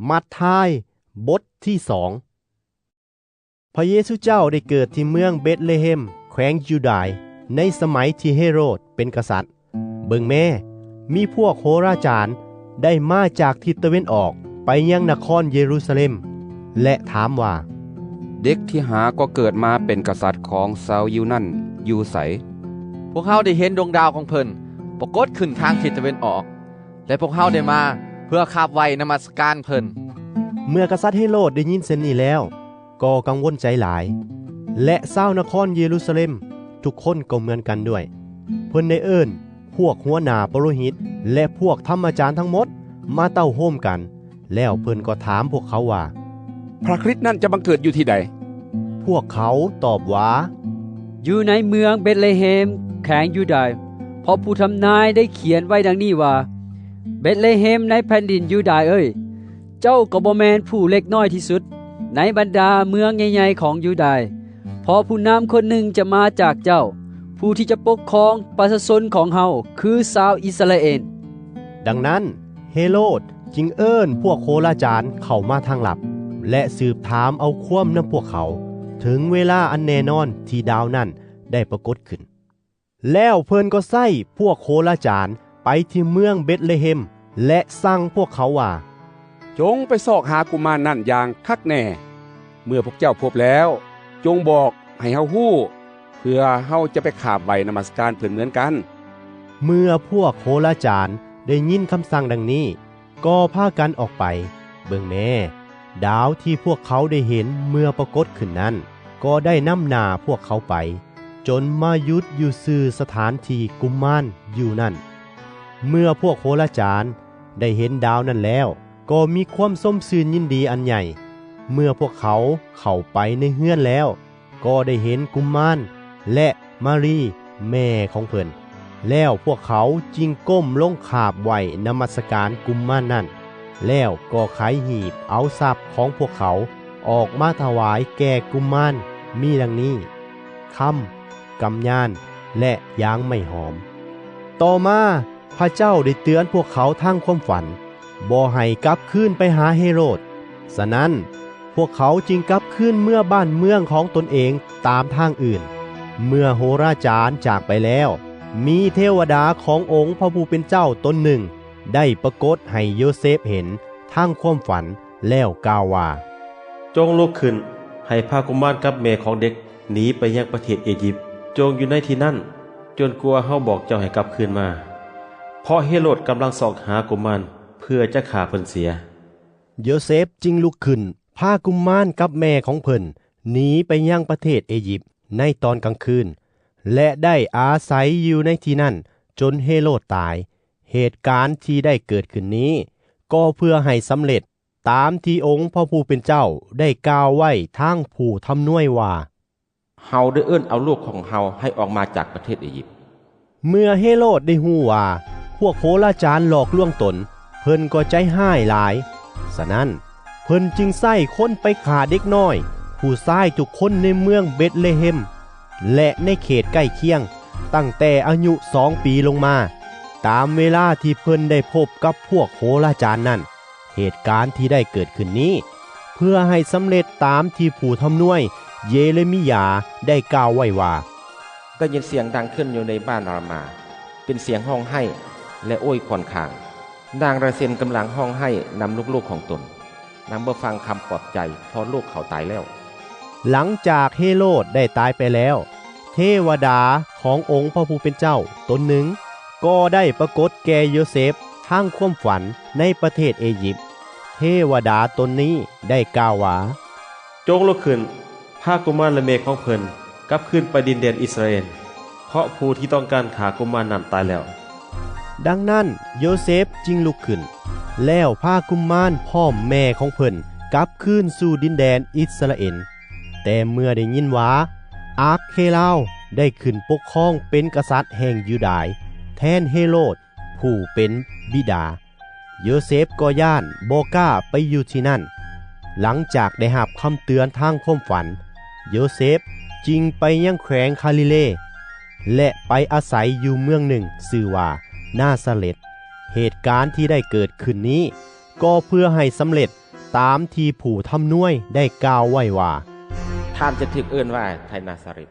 มัทธายบทที่2พระเยซูเจ้าได้เกิดที่เมืองเบธเลเฮมแขวงยูดาห์ในสมัยที่เฮโรดเป็นกษัตริย์เบิ่งแม่มีพวกโหราจารย์ได้มาจากทิศตะวันออกไปยังนครเยรูซาเล็มและถามว่าเด็กที่หาก็เกิดมาเป็นกษัตริย์ของชาวยิวนั่นอยู่ไสพวกเฮาได้เห็นดวงดาวของเพิ่นปรากฏขึ้นทางทิศตะวันออกและพวกเฮาได้มาเพื่อคาบไว้นมัสการเพิ่นเมื่อกษัตริย์เฮโรดได้ยินเช่นนี้แล้วก็กังวลใจหลายและชาวนครเยรูซาเล็มทุกคนก็เหมือนกันด้วยเพิ่นได้เอิ้นพวกหัวหน้าปโรหิตและพวกธรรมอาจารย์ทั้งหมดมาเต้าโฮมกันแล้วเพิ่นก็ถามพวกเขาว่าพระคริสต์นั้นจะบังเกิดอยู่ที่ใดพวกเขาตอบว่าอยู่ในเมืองเบธเลเฮมแขวงยูดาห์เพราะผู้ทำนายได้เขียนไว้ดังนี้ว่าเบธเลเฮมในแผ่นดินยูดาห์เอ้ยเจ้าก็บ่แม่นผู้เล็กน้อยที่สุดในบรรดาเมืองใหญ่ๆของยูดาห์เพราะผู้นำคนหนึ่งจะมาจากเจ้าผู้ที่จะปกครองประชาชนของเฮาคือชาวอิสราเอลดังนั้นเฮโรดจึงเอิ้นพวกโคราจารย์เข้ามาทางลับและสืบถามเอาความนำพวกเขาถึงเวลาอันแน่นอนที่ดาวนั้นได้ปรากฏขึ้นแล้วเพิ่นก็ใส่พวกโคราจารย์ไปที่เมืองเบธเลเฮมและสั่งพวกเขาว่าจงไปซอกหากุมารนั่นอย่างคักแน่เมื่อพวกเจ้าพบแล้วจงบอกให้เฮาฮู้เพื่อเฮาจะไปคาบไว้นมัสการเพิ่นเหมือนกันเมื่อพวกโคราจารย์ได้ยินคำสั่งดังนี้ก็พากันออกไปเบิ่งแม่ดาวที่พวกเขาได้เห็นเมื่อปรากฏขึ้นนั้นก็ได้นำหน้าพวกเขาไปจนมาหยุดอยู่ซื่อสถานที่กุมารอยู่นั่นเมื่อพวกโคราจารย์ได้เห็นดาวนั้นแล้วก็มีความสมชื่นยินดีอันใหญ่เมื่อพวกเขาเข้าไปในเฮือนแล้วก็ได้เห็นกุมารและมารีแม่ของเพิ่นแล้วพวกเขาจึงก้มลงคาบไหวนมัสการกุมารนั่นแล้วก็ไขหีบเอาทรัพย์ของพวกเขาออกมาถวายแก่กุมารมีดังนี้คำกำยานและยางไม่หอมต่อมาพระเจ้าได้เตือนพวกเขาทางความฝันบ่ให้กลับคืนไปหาเฮโรดฉะนั้นพวกเขาจึงกลับคืนเมื่อบ้านเมืองของตนเองตามทางอื่นเมื่อโหราจารย์จากไปแล้วมีเทวดาขององค์พระผู้เป็นเจ้าตนหนึ่งได้ปรากฏให้โยเซฟเห็นทางความฝันแล้วกล่าวว่าจงลุกขึ้นให้พากุมารกับแม่ของเด็กหนีไปยังประเทศอียิปต์จงอยู่ในที่นั่นจนกลัวเฮาบอกเจ้าให้กลับคืนมาเพราะเฮโรดกำลังสอกหากุมารเพื่อจะฆ่าเพิ่นเสียโยเซฟจึงลุกขึ้นพากุมารกับแม่ของเพิ่นหนีไปยังประเทศอียิปต์ในตอนกลางคืนและได้อาศัยอยู่ในที่นั่นจนเฮโรดตายเหตุการณ์ที่ได้เกิดขึ้นนี้ก็เพื่อให้สำเร็จตามที่องค์พระผู้เป็นเจ้าได้กล่าวไว้ทางผู้ทำนวยว่าเฮาได้เอิ้นเอาลูกของเฮาให้ออกมาจากประเทศอียิปต์เมื่อเฮโรดได้ฮู้ว่าพวกโหราจารย์หลอกลวงตนเพิ่นก็ใจห้ายหลายฉะนั้นเพิ่นจึงใส่คนไปฆ่าเด็กน้อยผู้ชายทุกคนในเมืองเบธเลเฮมและในเขตใกล้เคียงตั้งแต่อายุ2 ปีลงมาตามเวลาที่เพิ่นได้พบกับพวกโหราจารย์นั้นเหตุการณ์ที่ได้เกิดขึ้นนี้เพื่อให้สำเร็จตามที่ผู้ทำนวยเยเรมียาได้กล่าวไว้ว่าได้ยินเสียงดังขึ้นอยู่ในบ้านรามาเป็นเสียงห้องไห้และโอ้ยครวญครางนางราเซนกำลังห้องไห้นำลูกๆของตนนางบ่ฟังคำปลอบใจเพราะลูกเขาตายแล้วหลังจากเฮโรดได้ตายไปแล้วเทวดาขององค์พระผู้เป็นเจ้าตนหนึ่งก็ได้ปรากฏแก่โยเซฟทางความฝันในประเทศอียิปต์เทวดาตนนี้ได้กล่าวว่าจงลุกขึ้นพากุมารและแม่ของเพิ่นกลับคืนไปดินแดนอิสราเอลเพราะผู้ที่ต้องการฆ่ากุมารนั้นตายแล้วดังนั้นโยเซฟจึงลุกขึ้นแล้วพากุมารพร้อมแม่ของเพิ่นกลับคืนสู่ดินแดนอิสราเอลแต่เมื่อได้ยินว่าอาร์เคลาวได้ขึ้นปกครองเป็นกษัตริย์แห่งยูดาห์แทนเฮโรดผู้เป็นบิดาโยเซฟก็ย่านบ่กล้าไปอยู่ที่นั่นหลังจากได้รับคำเตือนทางความฝันโยเซฟจึงไปยังแขวงคาลิเลและไปอาศัยอยู่เมืองหนึ่งชื่อว่านาซาเร็ตเหตุการณ์ที่ได้เกิดขึ้นนี้ก็เพื่อให้สำเร็จ ตามที่ผู้ทำนวยได้กล่าวไว้ว่าท่านจะถึกเอิ้นว่าไทนาซาเรต